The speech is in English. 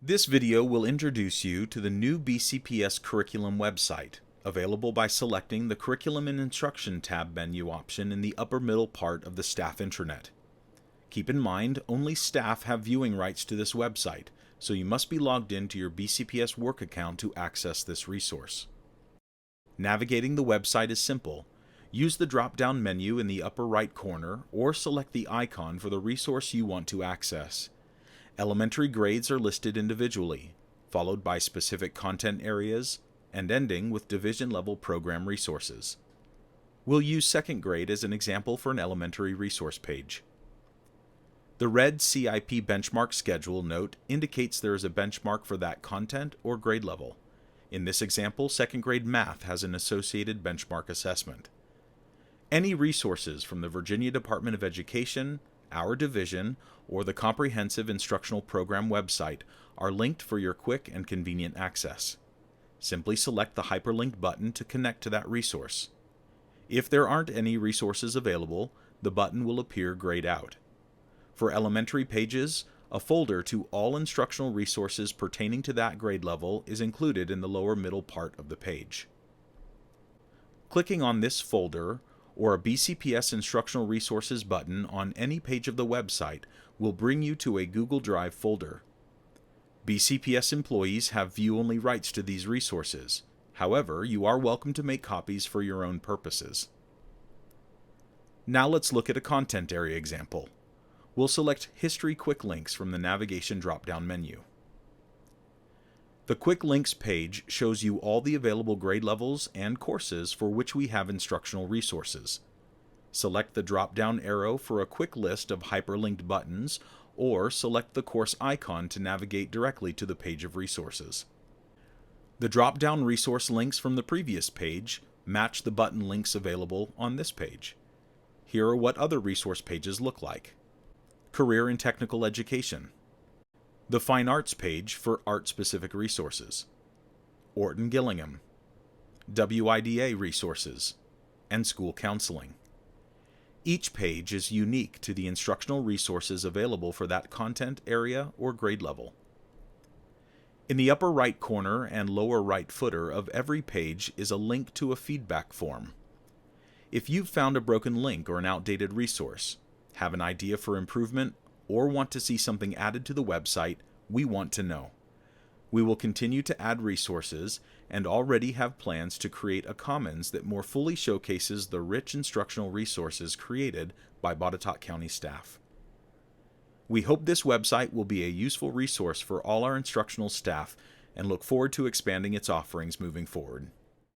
This video will introduce you to the new BCPS curriculum website, available by selecting the Curriculum and Instruction tab menu option in the upper middle part of the staff intranet. Keep in mind, only staff have viewing rights to this website, so you must be logged into your BCPS work account to access this resource. Navigating the website is simple. Use the drop-down menu in the upper right corner or select the icon for the resource you want to access. Elementary grades are listed individually, followed by specific content areas, and ending with division-level program resources. We'll use second grade as an example for an elementary resource page. The red CIP benchmark schedule note indicates there is a benchmark for that content or grade level. In this example, second grade math has an associated benchmark assessment. Any resources from the Virginia Department of Education, our division, or the Comprehensive Instructional Program website are linked for your quick and convenient access. Simply select the hyperlink button to connect to that resource. If there aren't any resources available, the button will appear grayed out. For elementary pages, a folder to all instructional resources pertaining to that grade level is included in the lower middle part of the page. Clicking on this folder or a BCPS Instructional Resources button on any page of the website will bring you to a Google Drive folder. BCPS employees have view-only rights to these resources. However, you are welcome to make copies for your own purposes. Now let's look at a content area example. We'll select History Quick Links from the navigation drop-down menu. The Quick Links page shows you all the available grade levels and courses for which we have instructional resources. Select the drop-down arrow for a quick list of hyperlinked buttons, or select the course icon to navigate directly to the page of resources. The drop-down resource links from the previous page match the button links available on this page. Here are what other resource pages look like. Career and Technical Education. The Fine Arts page for art-specific resources. Orton Gillingham. WIDA resources. And School Counseling. Each page is unique to the instructional resources available for that content area or grade level. In the upper right corner and lower right footer of every page is a link to a feedback form. If you've found a broken link or an outdated resource, have an idea for improvement, or want to see something added to the website, we want to know. We will continue to add resources and already have plans to create a commons that more fully showcases the rich instructional resources created by Botetourt County staff. We hope this website will be a useful resource for all our instructional staff and look forward to expanding its offerings moving forward.